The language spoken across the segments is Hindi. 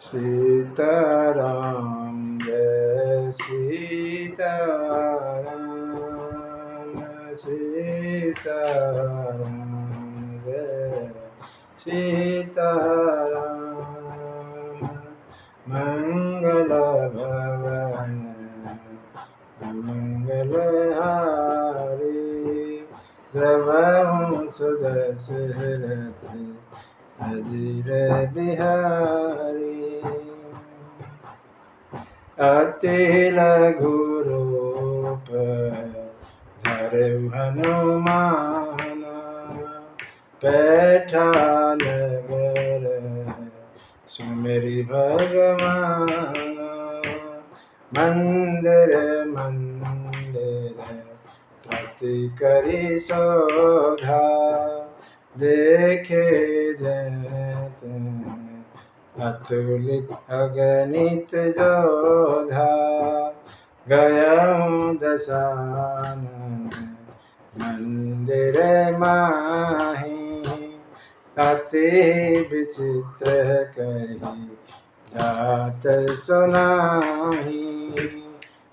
सीताराम जय सीताराम सीताराम जय सीताराम मंगल भवन मंगल हारी द्रवहु सुदशरथ अजीर बिहारी अति लघु रूप धरहु हनुमान पैठान नगर सुमिरि भगवान मंदिर मंदिर प्रति करी शोधा देखे जैत अतुलित अगणित जोधा गयऊँ दशानन मंदिर माही अति विचित्र कही जात सुनाही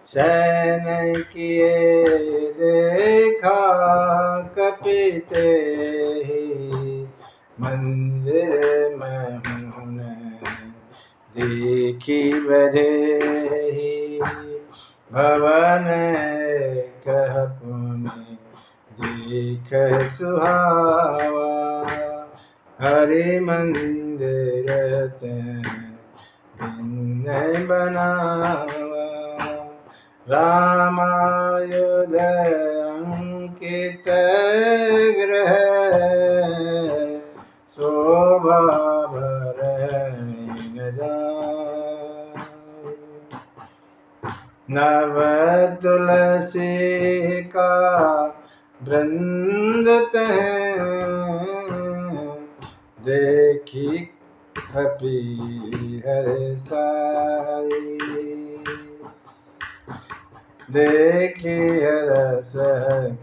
शयन किए देखा कपिते मंदिर महून देखी बधेहि भवन कह पुनि देख सुहावा हरि मंदिर भिन्न बनावा रामायुध अंकित ग्रह शोभा भरणी न जाए नव तुलसी का वृंद तह देखी कपि हर्षाई देखी हरस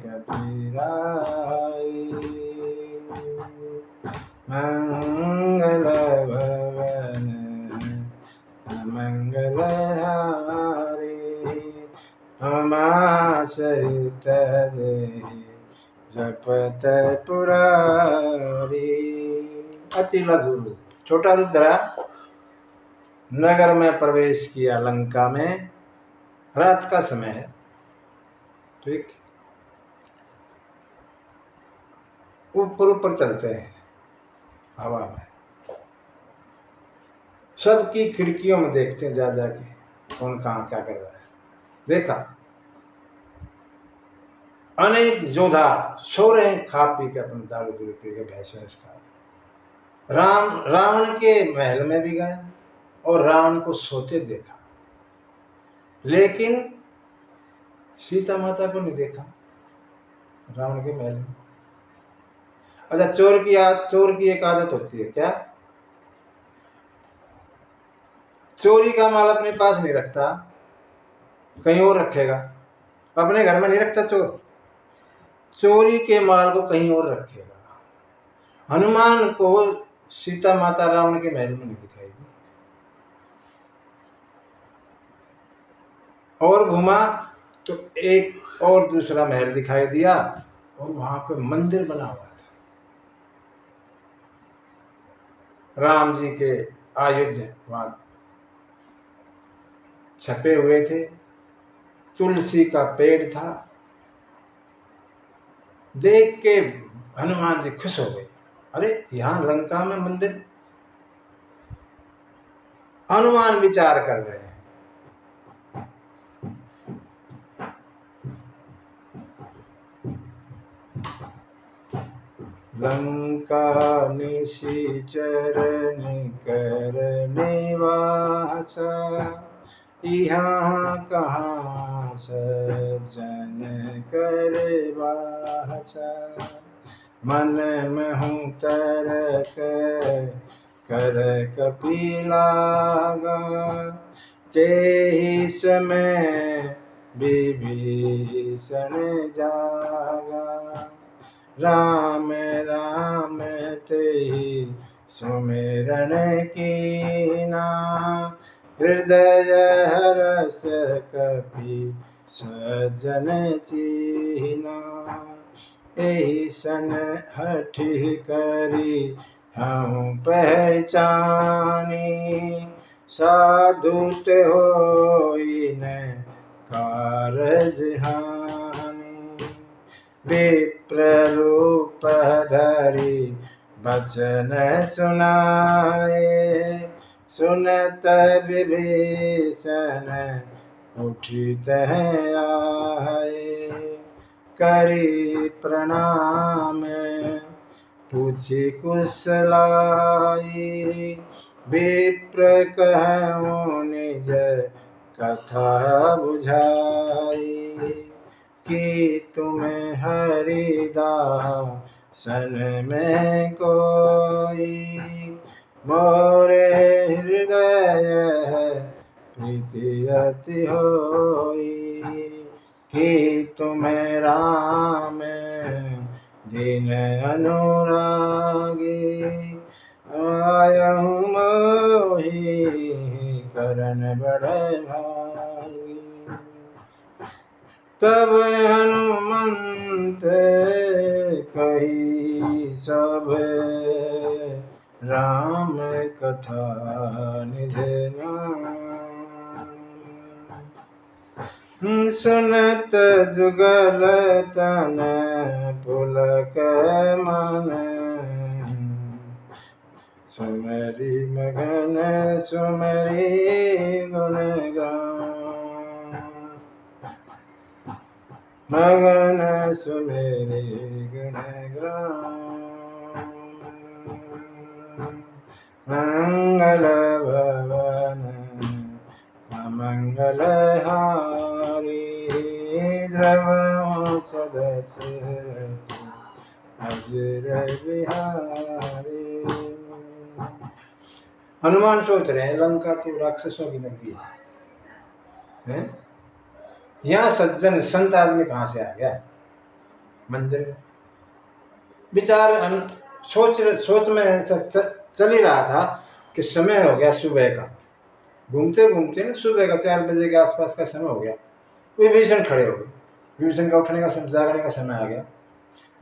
कपिराई मंगल भवन मंगल हारी उमा सहित देहि जपत पुरारी। अति लघु छोटा रूप धरा नगर में प्रवेश किया लंका में रात का समय है ठीक ऊपर ऊपर चलते हैं हवा में सबकी खिड़कियों में देखते हैं जा जाके कौन कहाँ क्या कर रहा है। देखा अनेक योद्धा सो रहे हैं खा पी के अपने दारू दूरी पी के भैंस भैंस खा रावण के महल में भी गए और रावण को सोते देखा लेकिन सीता माता को नहीं देखा रावण के महल में। अच्छा चोर की एक आदत होती है क्या चोरी का माल अपने पास नहीं रखता कहीं और रखेगा अपने घर में नहीं रखता चोरी के माल को कहीं और रखेगा। हनुमान को सीता माता रावण के महल में नहीं दिखाई दी और घुमा तो एक और दूसरा महल दिखाई दिया और वहां पे मंदिर बना हुआ था राम जी के आयुध वहां छपे हुए थे तुलसी का पेड़ था देख के हनुमान जी खुश हो गए अरे यहाँ लंका में मंदिर। हनुमान विचार कर रहे हैं लंका निशिचर निकर निवास यहाँ कहाँ सज्जन कर बास मन में हूँ तरक कर कपिलागा तेहि समय विभीषण जागा राम राम तेहि सुमिरन कीना हृदय हरस कपि सज्जन चीना। एहि सन हठि करी हम पहचानी। साधुत होई न कारज हानि। विप्ररूप धरि बचन सुनाए। सुनत विभीषण उठित आए। करी प्रणाम पूछी कुशलाई। विप्र कहूँ निज कथा बुझाई। कि तुम्हें हरिदासन में कोई। मोरे हृदय प्रीति अति होई। कि तुम्हें राम दीन अनुरागी। आयहु मोहि करन बड़ भागी। तब हनुमंत कही सब राम कथा निज नाम। सुनत जुगल तन पुलक मन। सुमरि मगन सुमरि गुण गान। मगन सुमेरि गुण गान। मंगल भवन अमंगल हारी। द्रवहु सदसि अजर बिहारी। हनुमान सोच रहे हैं लंका तो राक्षसों की नगरी है, यहाँ सज्जन संत आदमी कहाँ से आ गया मंदिर में। विचार सोच में चल ही रहा था कि समय हो गया सुबह का। घूमते घूमते ना सुबह का 4 बजे के आसपास का समय हो गया। विभीषण खड़े हो गए। विभीषण का उठने का समय, जागने का समय आ गया।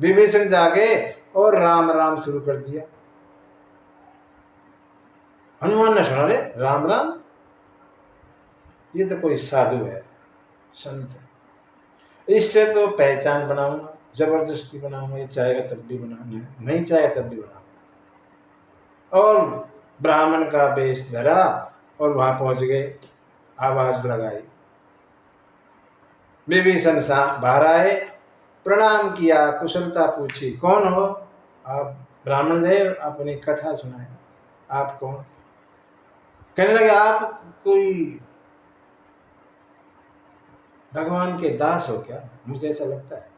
विभीषण जागे और राम राम शुरू कर दिया। हनुमान ने सुना, रे राम राम, ये तो कोई साधु है, संत है। इससे तो पहचान बनाऊंगा, जबरदस्ती बनाऊंगा। ये चाहेगा तब भी बनाऊंगा, नहीं चाहेगा तब भी बनाऊंगा। और ब्राह्मण का वेश धरा और वहां पहुंच गए। आवाज लगाई। विभीषण बाहर आए, प्रणाम किया, कुशलता पूछी। कौन हो आप? ब्राह्मण देव, अपनी कथा सुनाए। आप कौन? कहने लगे आप कोई भगवान के दास हो क्या? मुझे ऐसा लगता है।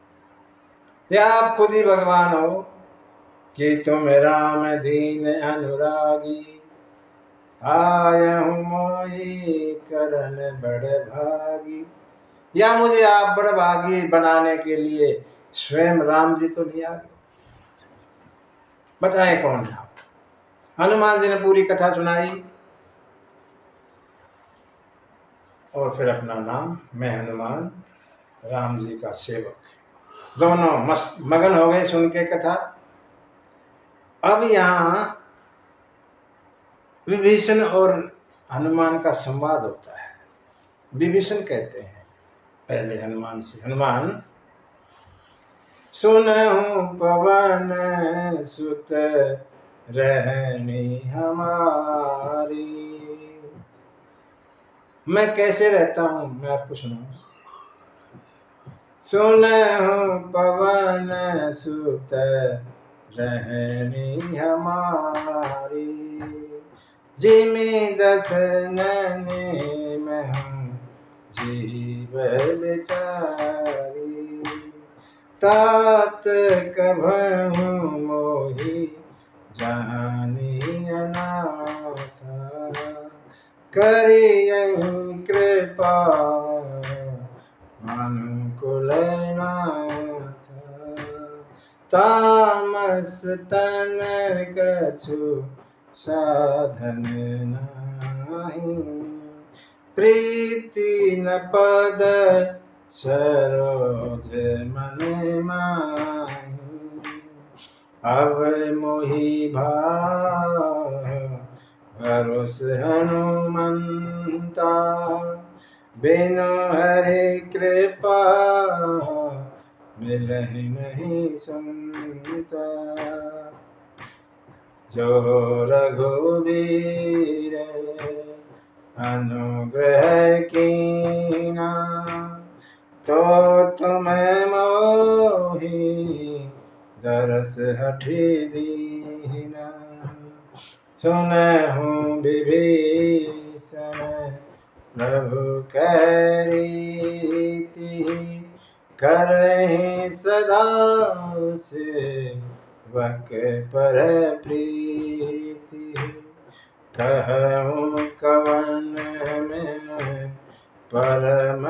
या आप खुद ही भगवान हो? कि तुम राम दीन अनुरागी। आयहु मोहि करन बड़ भागी। या मुझे आप बड़ भागी बनाने के लिए स्वयं राम जी तो नहीं आ गए? बताएं कौन है आप? हनुमान जी ने पूरी कथा सुनाई और फिर अपना नाम, मैं हनुमान राम जी का सेवक। दोनों मगन हो गए सुन के कथा। अब यहाँ विभीषण और हनुमान का संवाद होता है। विभीषण कहते हैं पहले हनुमान से, हनुमान सुनहु पवन सुत रहनी हमारी। मैं कैसे रहता हूं मैं आपको सुनाऊं। सुनहु पवन सुत रहनी हमारी। जिमि दस नैनी मैं हूँ जीव बेचारी। तात कभहु मोहि जानी अनाथा। करियहु कृपा अनुकूल नाथ। तामस तन कछु साधन नाही। प्रीति न पद सरोज मन माही। अब मोहि भरोस हनुमंता, बिनु हरि कृपा मिलहि नहीं संता। जो रघुवीर अनुग्रह कीना, तो तुम्हें मोहि दरस हठि दीना। सुनहु विभीषण प्रभु कह रीति, करहि सदा सेवक पर प्रीति। कहूँ कवन में परम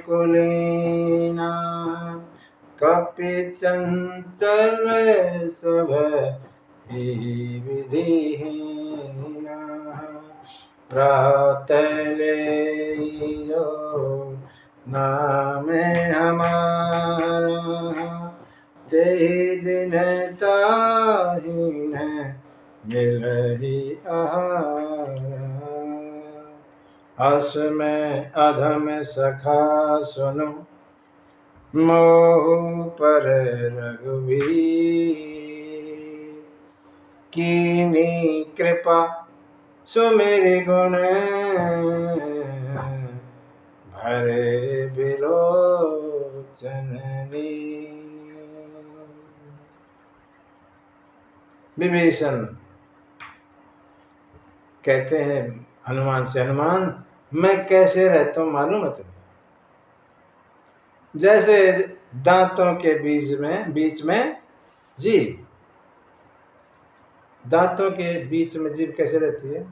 कुलीना, कपि चंचल सब विधिहीना। प्रातले जो नाम हमारा, तेहि दिन ताहि न मिलहि आहारा। असमय अधम सखा सुनु, मोह पर रघुवीर। कीनी कृपा सुमेरि गुण, भरे बिलोचन नीर। विभीषण कहते हैं हनुमान से, हनुमान मैं कैसे रहता हूं मालूम है तुम्हें? जैसे दांतों के बीच में जीभ, दांतों के बीच में जीभ कैसे रहती है?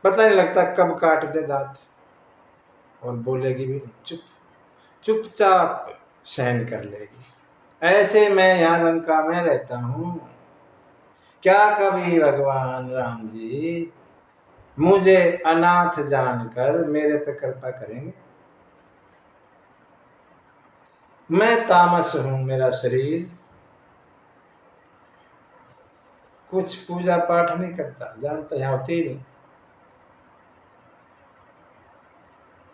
पता नहीं लगता कब काट दे दांत, और बोलेगी भी नहीं, चुपचाप सहन कर लेगी। ऐसे मैं यहाँ लंका में रहता हूँ। क्या कभी भगवान राम जी मुझे अनाथ जानकर मेरे पे कृपा करेंगे? मैं तामस हूं, मेरा शरीर कुछ पूजा पाठ नहीं करता, जानता यहाँ होती ही नहीं,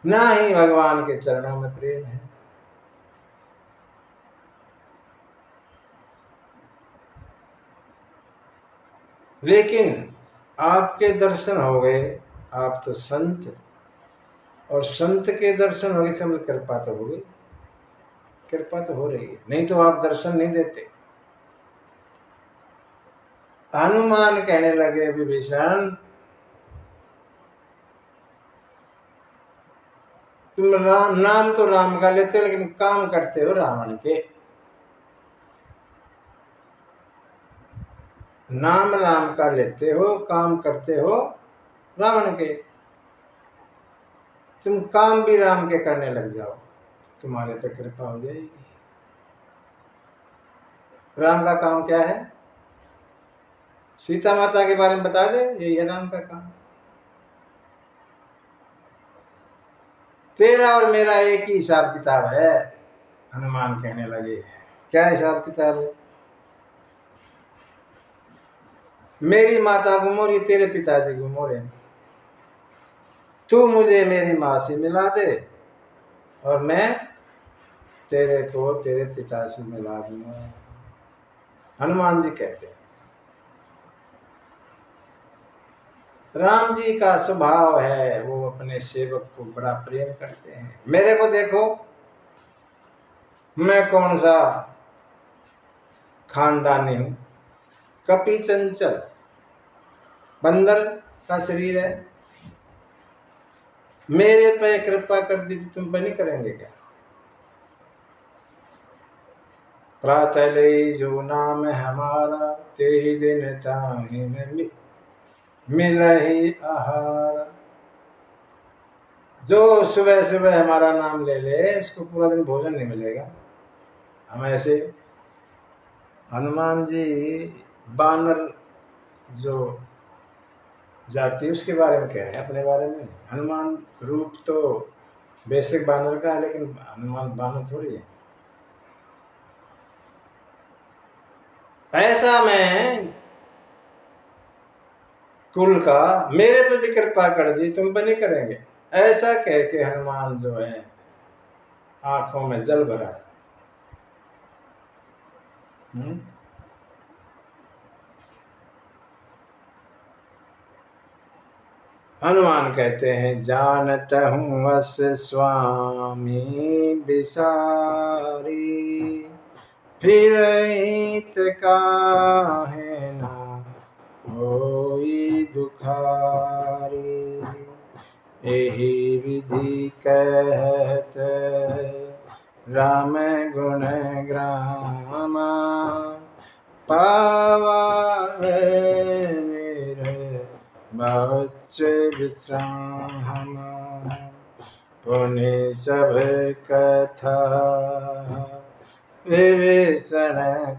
ना ही भगवान के चरणों में प्रेम है। लेकिन आपके दर्शन हो गए, आप तो संत, और संत के दर्शन हो गए से मतलब कृपा तो हो गई, कृपा तो हो रही है, नहीं तो आप दर्शन नहीं देते। हनुमान कहने लगे विभीषण, तुम नाम तो राम का लेते हो, लेकिन काम करते हो रावण के। नाम राम का लेते हो, काम करते हो रावण के। तुम काम भी राम के करने लग जाओ, तुम्हारे पे कृपा हो जाएगी। राम का काम क्या है? सीता माता के बारे में बता दे, यही है राम का काम। तेरा और मेरा एक ही हिसाब किताब है। हनुमान कहने लगे, क्या हिसाब किताब है? मेरी माता गुम हो रही, तेरे पिताजी गुम हो रहे, तू मुझे मेरी माँ से मिला दे और मैं तेरे को तेरे पिता से मिला दूंगा। हनुमान जी कहते हैं, राम जी का स्वभाव है, वो अपने सेवक को बड़ा प्रेम करते हैं। मेरे को देखो, मैं कौन सा खानदानी हूं, कपि चंचल, बंदर का शरीर है। मेरे पे कृपा कर दी, तुम पे नहीं करेंगे क्या? प्रातले जो नाम हमारा, ते दिन ताहि न मिलहि आहार। जो सुबह सुबह हमारा नाम ले ले, उसको पूरा दिन भोजन नहीं मिलेगा। हम ऐसे हनुमान जी बानर जो जाति उसके बारे में कह रहे हैं, अपने बारे में नहीं। हनुमान रूप तो बेसिक बानर का है, लेकिन हनुमान बानर थोड़ी है। ऐसा मैं कुल का, मेरे पे भी कृपा कर दी, तुम पे नहीं करेंगे, ऐसा कह के हनुमान जो है आंखों में जल भरा है। हनुमान कहते हैं, जानत हूँ अस स्वामी बिसारी, फिर हित काहे ना होई दुखारी, एहि विधि कहत राम गुण ग्रामा, पावा बहुत विश्राम, पुनि सब कथा विभीषण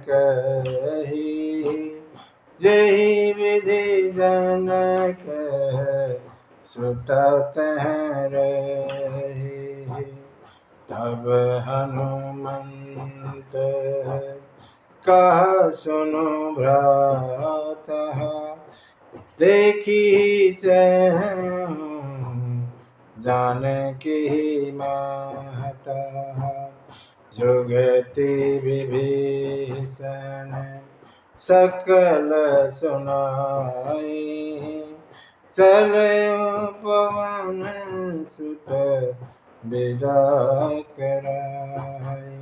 कही, जहि विधि जनक सुत तह रही, तब हनुमंत कहा सुनो भ्राता, देखी चहु जानकी माता, जुगति विभीषण सकल सुनाई, चलऊ पवन सुत विदा कराई,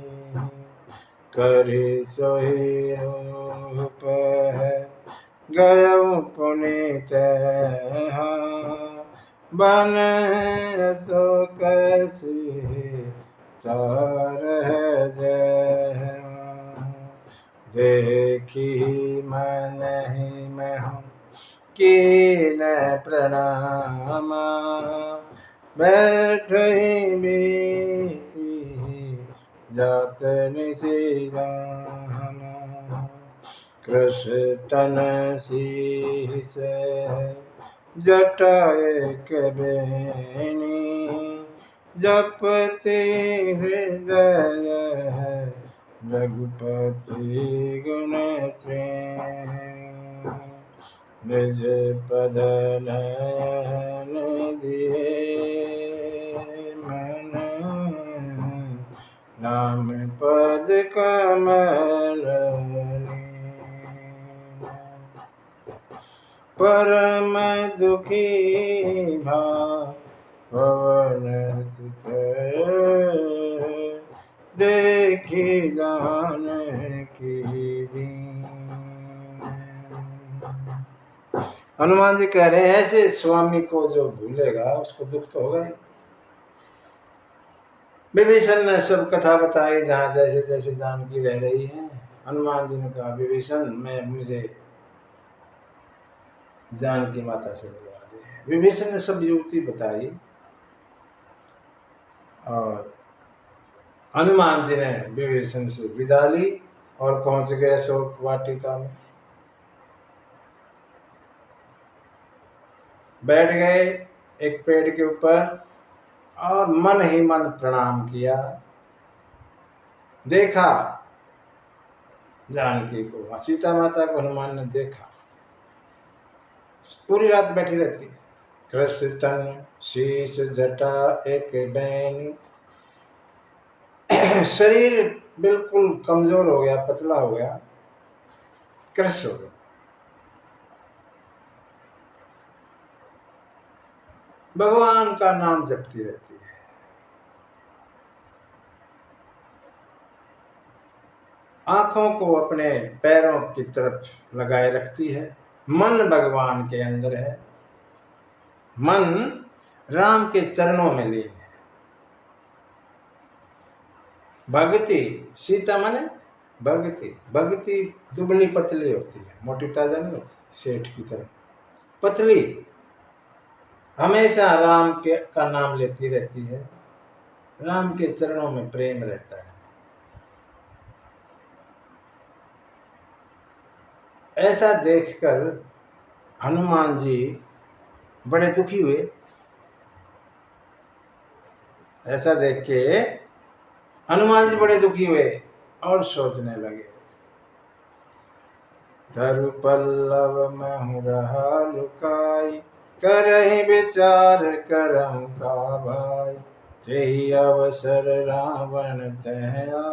करि सोई रूप गयऊ पुनीत, बन शोक तारह जय, देखी मन ही महु कीन प्रणाम, बैठहि बीती जात निसी जाना, कृष्ण शीस जटा एक बेनी, जपति हृदय रघुपति गुण श्रेणी, निज पद नयन दिए मन, नाम पद कमल, परम दुखी भवन सुत, देखी जानकी दीन। हनुमान जी कह रहे हैं, ऐसे स्वामी को जो भूलेगा उसको दुख तो होगा ही। विभीषण ने सब कथा बताई, जहाँ जैसे जैसे जानकी रह रही है। हनुमान जी ने कहा, विभीषण मुझे जानकी माता से मिलवा दे। विभीषण ने सब युक्ति बताई और हनुमान जी ने विभीषण से विदा ली और पहुंच गए शोक वाटिका में। बैठ गए एक पेड़ के ऊपर और मन ही मन प्रणाम किया। देखा जानकी को, सीता माता को हनुमान ने देखा। पूरी रात बैठी रहती है। कृष्ण शीश जटा एक बैनी, शरीर बिल्कुल कमजोर हो गया, पतला हो गया, क्रश हो गया। भगवान का नाम जपती रहती है। आंखों को अपने पैरों की तरफ लगाए रखती है। मन भगवान के अंदर है, मन राम के चरणों में लीन है। भक्ति, सीता माने भक्ति। भक्ति दुबली पतली होती है, मोटी ताजा नहीं होती, सेठ की तरह पतली, हमेशा राम के का नाम लेती रहती है। राम के चरणों में प्रेम रहता है। ऐसा देखकर हनुमान जी बड़े दुखी हुए। ऐसा देख के हनुमान जी बड़े दुखी हुए और सोचने लगे, धरु पल्लव महु रहा लुकाई, करहि विचार करहु का भाई। तेहि अवसर रावण तहया,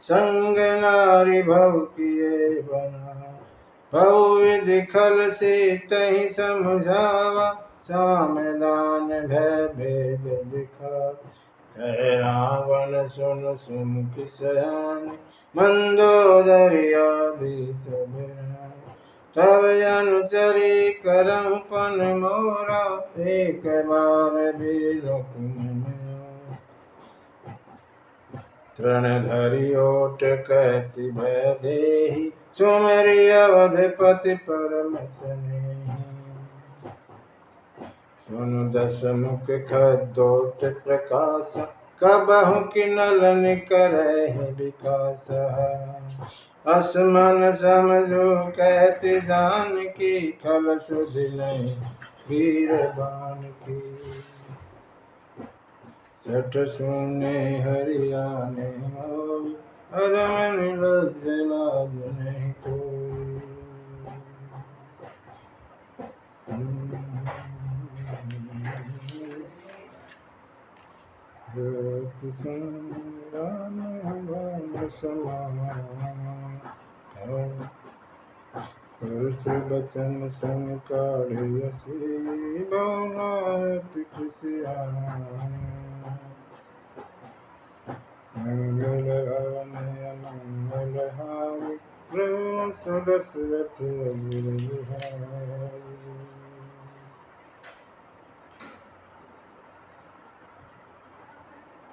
संग नारी भव किए बना। बहुविधि खल सीतहि समझावा, साम दान भय भेद दिखा। कह रावण सुन सुमुखि सयानी, मंदोदरी आदि सब रानी। तब अनुचरी करहु पन मोरा, एक बार बिनु कुमन मोरा। तृण धरि ओट कहति भय देहि, सुमरि अवधपति परम स्नेही। सुनु दस मुख खद्योत प्रकाश, कबहु किनल निकरहि विकास। असमन समझो कहति जानकी, खल सुधि नहीं वीर बानकी। सठ सुने हरियाने मोहि, अरमन लज्ज लाज नहीं कोई। ज्योति राम भगवान समान, पुरुष बचन संग काढ़ियसी, बहुनायक खुशियाँ। मंगल आने मंगल हारी, प्रभु दशरथ अजिर बिहारी।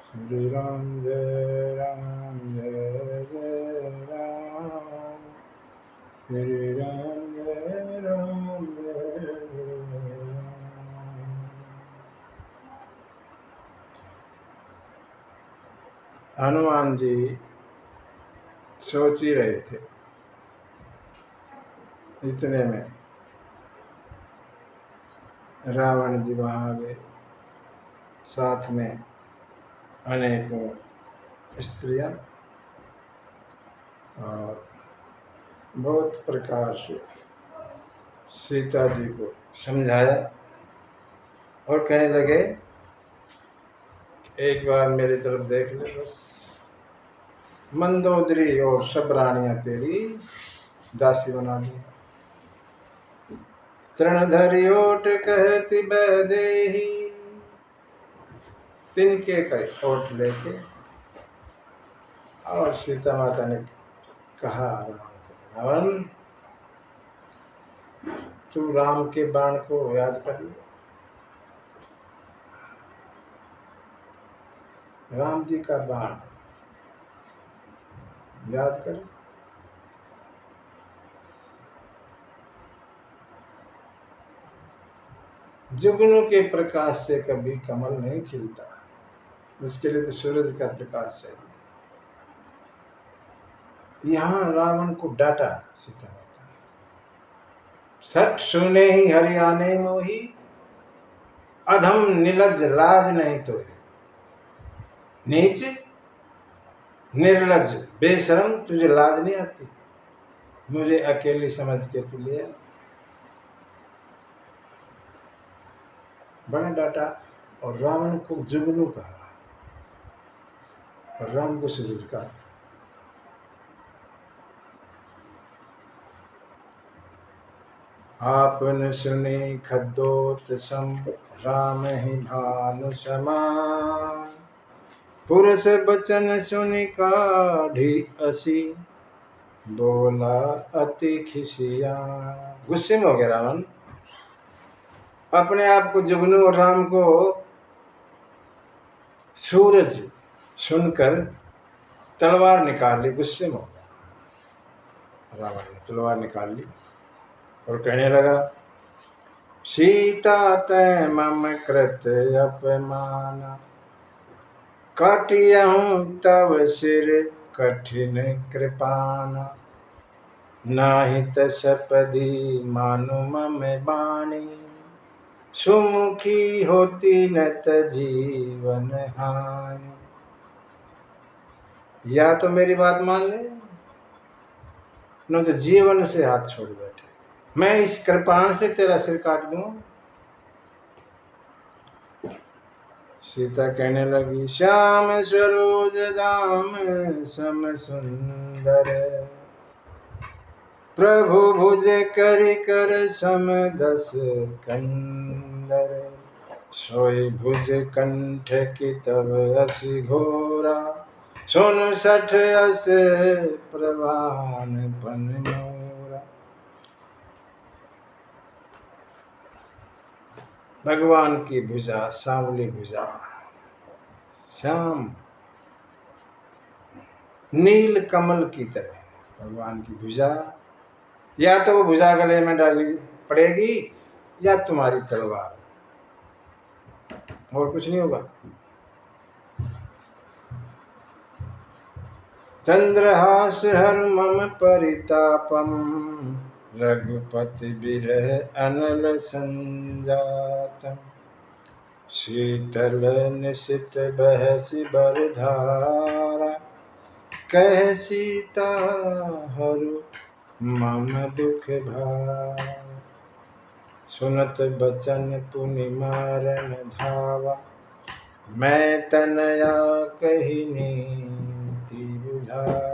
श्री राम जय राम जय जय राम, श्री राम जय राम जय जय राम। हनुमान जी सोच ही रहे थे, इतने में रावण जी वहाँ आ गए, साथ में अनेकों स्त्रियां, और बहुत प्रकार से सीता जी को समझाया और कहने लगे, एक बार मेरी तरफ देख ले बस, मंदोदरी और सब रानियां तेरी दासी बना दी। तृण धरि ओट कहति भय देहि, तिनके का ओट लेके, और सीता माता ने कहा रावण, तू राम के बाण को याद कर ले। राम जी का बाण याद कर। जुगनू के प्रकाश से कभी कमल नहीं खिलता, उसके लिए तो सूरज का प्रकाश चाहिए। यहाँ रावण को डांटा सीता माता, सठ सुने ही हरियाने मोही, अधम निलज लाज नहीं तो। नीच निर्लज बेशरम, तुझे लाज नहीं आती, मुझे अकेली समझ के तू ले। बड़ा डांटा और रावण को जुगनू कहा और राम को सूरज कहा। आपन सुनी खद्योत सम, राम ही भानु समान। पुरुष बचन सुनि काढ़ी असी, बोला अति खिसिया। गुस्से में हो गया रावण, अपने आप को जुगनू और राम को सूरज सुनकर तलवार निकाल ली। गुस्से में हो गया रावण ने तलवार निकाल ली और कहने लगा, सीता तै मम कृत अपमाना, काटियहूँ तव सिर कठिन कृपाना। नाहि तसपदी मानु मम बाणी, सुमुखी होती न त जीवन हानि। या तो मेरी बात मान ले, न तो जीवन से हाथ छोड़ बैठे। मैं इस कृपाण से तेरा सिर काट दूं। सीता कहने लगी, श्याम सरोज दाम सम सुंदर, प्रभु भुज कर कर सम दस कंदर, सोई भुज कंठ की तब असी घोरा, सुन सठ अस प्रवान पन मोरा। भगवान की भुजा सांवली भुजा, श्याम नील कमल की तरह भगवान की भुजा। या तो वो भुजा गले में डाली पड़ेगी या तुम्हारी तलवार, और कुछ नहीं होगा। चंद्रहास हर मम परितापम, रघुपति बिरह अनल संजातम, शीतल निशित बहसि बरधारा, कह सीता हरु मम दुख भार। सुनत बचन पुनि मारन धावा, मैं तनया कही नीति बुझावा।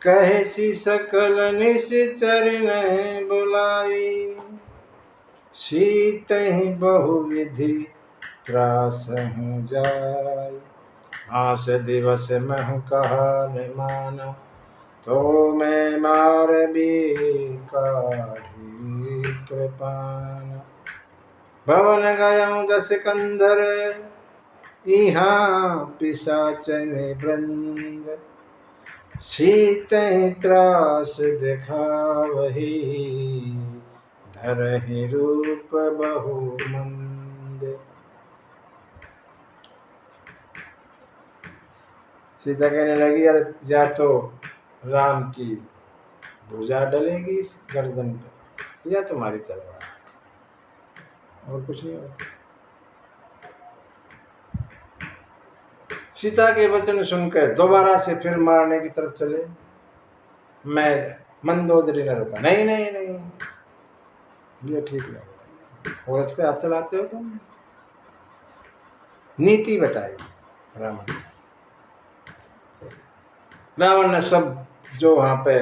कहसी सकल निश्चर न बुलाई, सीतहि बहुविधि त्रासहु जाई। आस दिवस महु कहा न माना, तो मैं मार भी काढ़ी कृपाना। भवन गयऊँ दस कंधर, इहाँ पिशाचन वृंद, सीतहि त्रास दिखावही, धरहि रूप बहु मंद। सीता कहने लगी, या तो राम की भुजा डलेगी इस गर्दन पर, या तुम्हारी तलवार, और कुछ नहीं होगा। सीता के वचन सुनकर दोबारा से फिर मारने की तरफ चले। मैं मंदोदरी ने रोका, नहीं नहीं नहीं, ये ठीक नहीं, औरत पे हाथ चलाते हो तुम। नीति बताई रावण ने सब जो वहां पे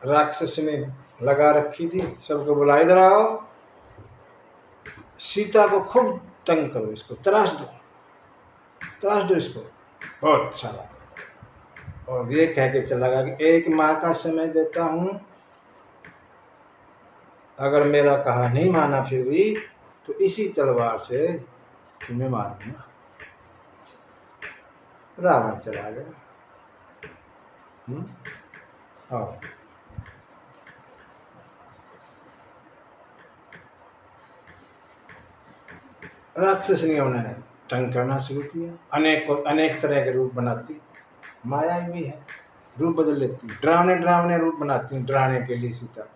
राक्षस ने लगा रखी थी सबको बुला, इधर आओ, सीता को खूब तंग करो, इसको त्रास दो इसको बहुत सारा। और ये कह के चला गया कि 1 माह का समय देता हूं, अगर मेरा कहा नहीं माना फिर भी तो इसी तलवार से तुम्हें मार दूंगा। रावण चला गया। और राक्षसनियों ने तंग करना शुरू किया। अनेक तरह के रूप बनाती, माया भी है, रूप बदल लेती, डरावने रूप बनाती, डराने के लिए सीता।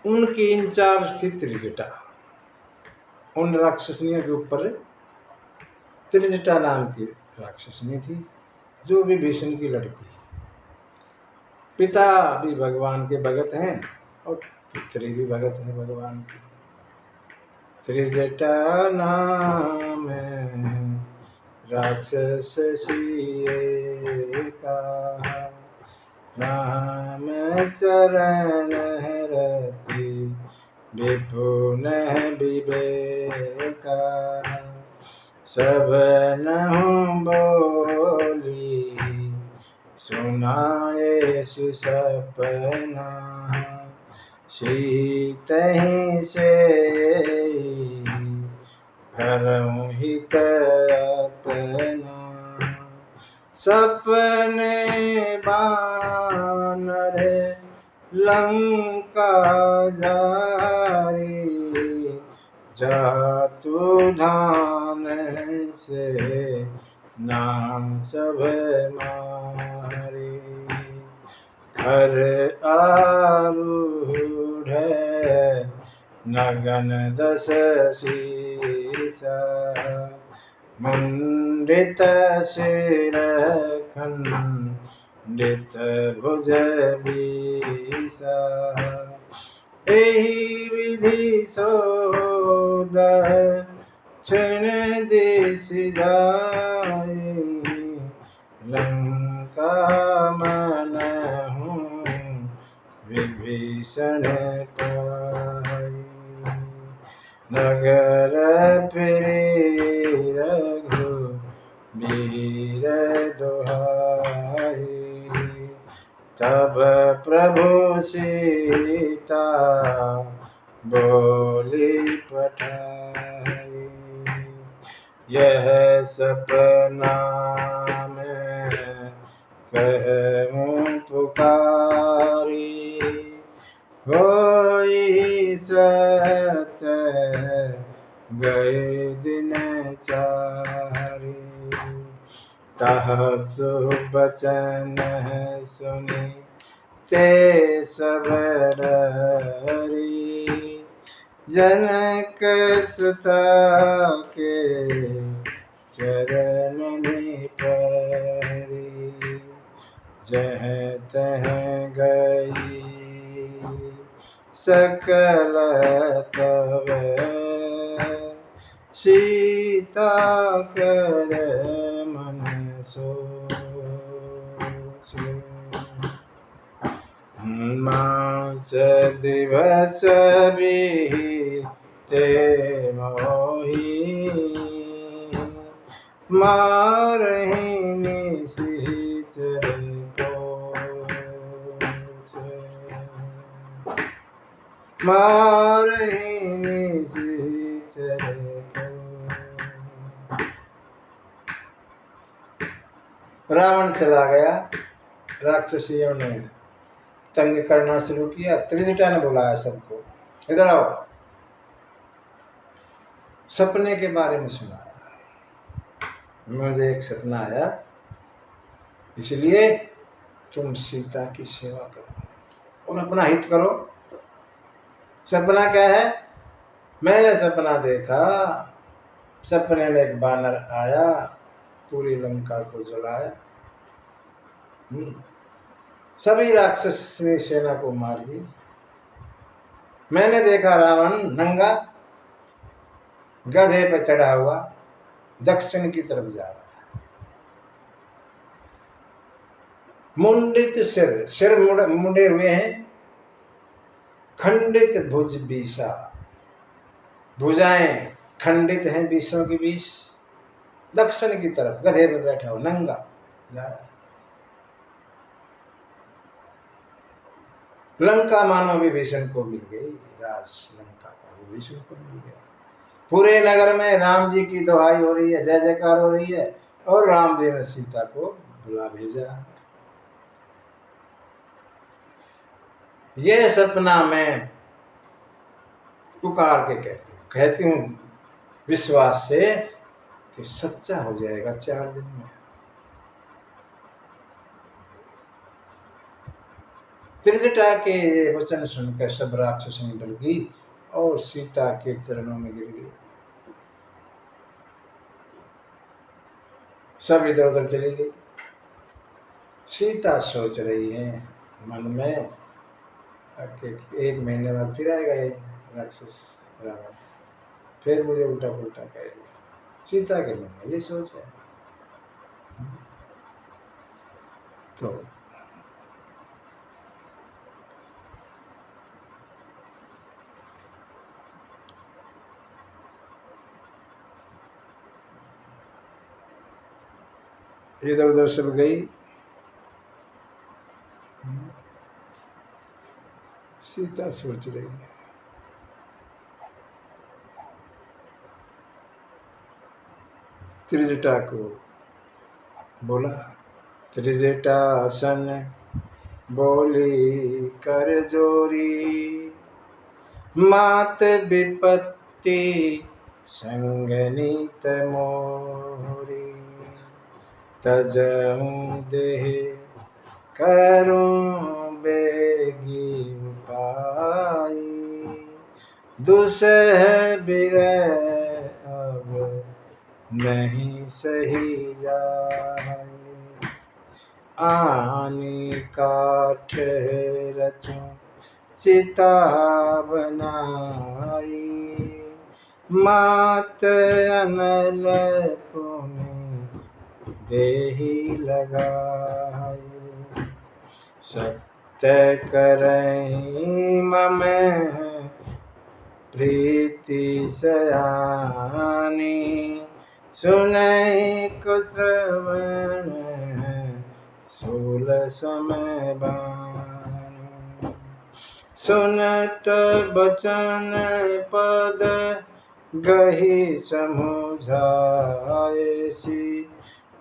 उनकी इंचार्ज थी त्रिजटा। उन राक्षसनियों के ऊपर त्रिजटा नाम की राक्षसनी थी, जो भी भीष्म की लड़की। पिता भी भगवान के भगत हैं और पुत्री भी भगत है भगवान की। त्रिजटा नाम राक्षस का, राम चरण रति विपुन विवेका, सब नहुं बोली सुनाए सपना, सीतहि से करऊँ हित अपना, सपने बानर लंका जारी, जातु धान से नाम सब मारी, हर आरूढ़ नगन दस शीसा मुंडित शिर खंडित भुज बीसा एहि विधि सोद क्षण दिश जाए लंका मनहु विभीषण पाई नगर फिरे रघुबीर दुहाई तब प्रभु सीता बोली पठाई यह सपना में कहूँ पुकारी होई सत्य गए दिन चारी तह सुबचन सुनी ते सब डरी जनक सुता के चरण परी जह तह गई सकल तब सीता कर मन सोच मास दिवस बीते मोही मारहि निशिचर पोछ मारहि निशिचर पोछ। रावण चला गया। राक्षसियों ने तंग करना शुरू किया। त्रिजटा ने बुलाया सबको, इधर आओ, सपने के बारे में सुनाया। मुझे एक सपना आया, इसलिए तुम सीता की सेवा करो और अपना हित करो। सपना क्या है? मैंने सपना देखा, सपने में एक बानर आया, पूरी लंका को जलाया, सभी राक्षस ने सेना को मार दी। मैंने देखा रावण नंगा गधे पर चढ़ा हुआ दक्षिण की तरफ जा रहा है। मुंडित सिर, सिर मुंडे हुए हैं, खंडित भुज बीसा, भुजाएं खंडित हैं, बीसों की 20, दक्षिण की तरफ गधे पर बैठा हुआ नंगा जा रहा है। लंका मानो विभीषण को मिल गई, राज लंका का विभीषण को मिल गया। पूरे नगर में राम जी की दुहाई हो रही है, जय जयकार हो रही है, और राम जी ने सीता को बुला भेजा। ये सपना मैं पुकार के कहती हूँ विश्वास से कि सच्चा हो जाएगा 4 दिन में। त्रिजटा के ये वचन सुनकर सब राक्षसनी डर गई और सीता के चरणों में गिर गई। सब इधर उधर चली गई। सीता सोच रही है मन में कि 1 महीने बाद फिर आएगा ये राक्षस रावण, फिर मुझे उल्टा पुल्टा करेगा। सीता के मन में ये सोच है। तो इधर उधर सब गई। सीता सोच रही है। त्रिजटा को बोला, त्रिजटा सन बोली कर जोरी, मात विपत्ति संगनित मोरी, तजहूँ देह करूँ बेगी उपाई, दुसह बिरह अब नहीं सही जाए। आनी काठ रचूं चिता बनाई, मात अनल पुनि देहि लगाई। सत्य करहीं मम प्रीति सयानी, सुनहि कुश्रवण सूल समय बानी। सुनत बचन पद गहि समुझाएसी,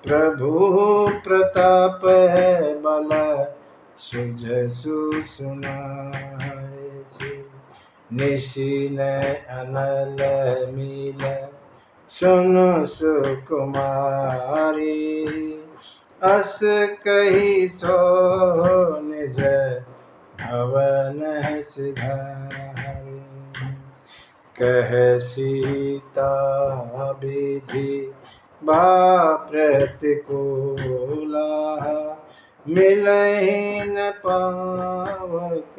प्रभु प्रताप बल सुजसु सुनाएसी। निशिन अनल मील सुनु सुकुमारी, अस कही सो निज भवन सिधारी। कह सीता विधि बा प्रतिकूला, मिलहि न पावक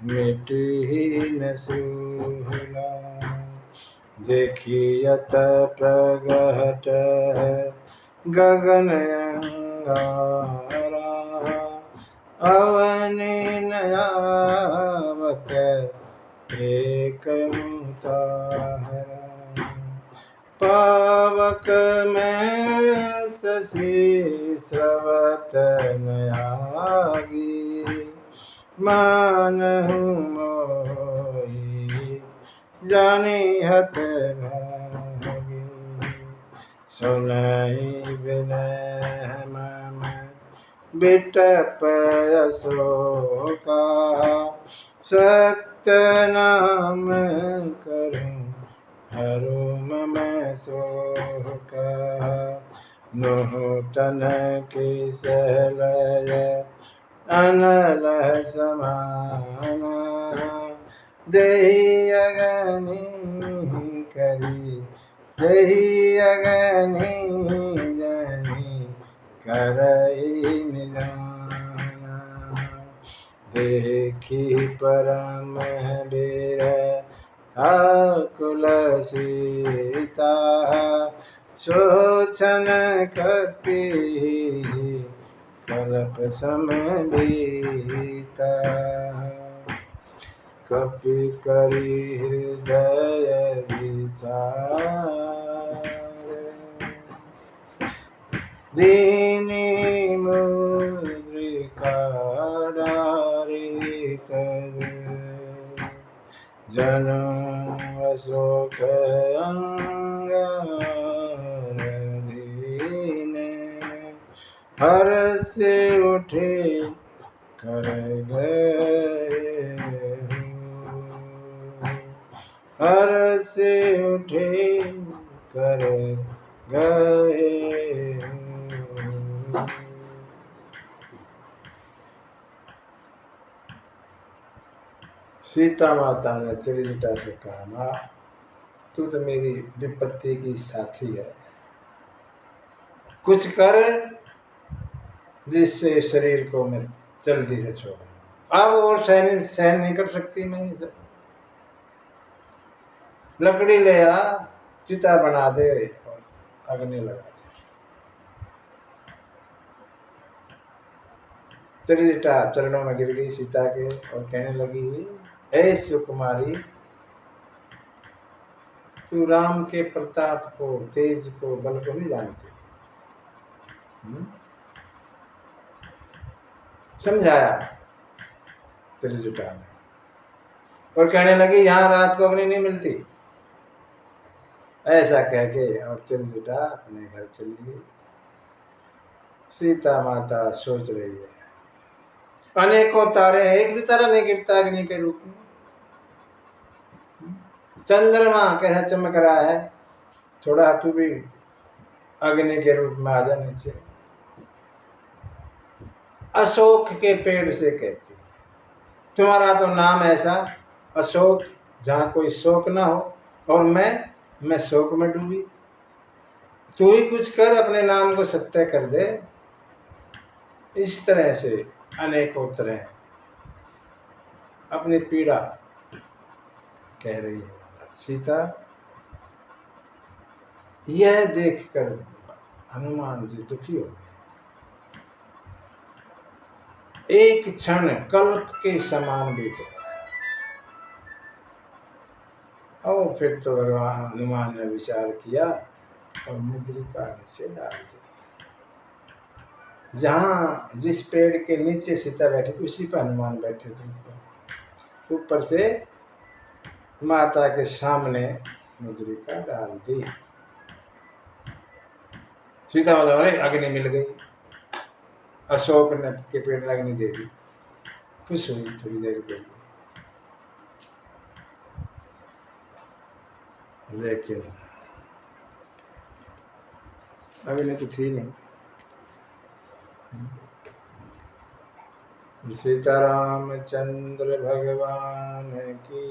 मिटहि न सूला। देखियत प्रगट गगन अंगारा, अवनि न आवत एक मुताहरा। पावक में शशि स्रवत न आगी, मानहु मोहि जानिहत भागी। सुनहि विनय मम बिटप अशोका, सत्य नाम करूं हरु मम शोका। नूतन किसलय अनल समाना, देहि अगनि करी देहि अगनि जनि करई निदाना। देखी परम बिरह आकुल सीता, सोचन कपि कल्प सम बीता। कपि करि हृदय विचार, दीनी मुद्रिका डारि तर। जनु अशोक अंगार दीने, हर्ष उठे कर गए हो। हर्ष उठे कर गए हो। सीता माता ने त्रिजटा से कहा, माँ तू तो मेरी विपत्ति की साथी है, कुछ कर जिससे शरीर को मैं जल्दी से छोड़ दूं। अब और सहन नहीं कर सकती मैं ये सब। लकड़ी ले आ, चिता बना दे और अग्नि लगा दे। त्रिजटा चरणों में गिर गई सीता के और कहने लगी, हे सुकुमारी, तू राम के प्रताप को, तेज को, बल को नहीं जानती। समझाया त्रिजटा ने और कहने लगी, यहाँ रात को अग्नि नहीं मिलती। ऐसा कह के और त्रिजटा अपने घर चली गई। सीता माता सोच रही है, अनेकों तारे हैं, एक भी तारा नहीं गिरता अग्नि के रूप में। चंद्रमा कैसा चमक रहा है, थोड़ा तू भी अग्नि के रूप में आ जा नीचे। अशोक के पेड़ से कहती, तुम्हारा तो नाम ऐसा अशोक, जहाँ कोई शोक ना हो, और मैं शोक में डूबी। तू ही कुछ कर, अपने नाम को सत्य कर दे। इस तरह से अनेकों तरह अपनी पीड़ा कह रही है माता सीता। यह देखकर हनुमान जी दुखी हो गए। एक क्षण कल्प के समान बीत गया, और फिर तो भगवान हनुमान ने विचार किया और मुद्रिका नीचे डाल दी। जहाँ जिस पेड़ के नीचे सीता बैठी थी उसी पर हनुमान बैठे थे। ऊपर से माता के सामने मुद्रिका डाल दी। सीता माता अरे अग्नि मिल गई, अशोक ने के पेड़ ने अग्नि दे दी, खुश हुई थोड़ी देर के लिए। लेकिन अग्नि तो थी नहीं। सीतारामचंद्र भगवान की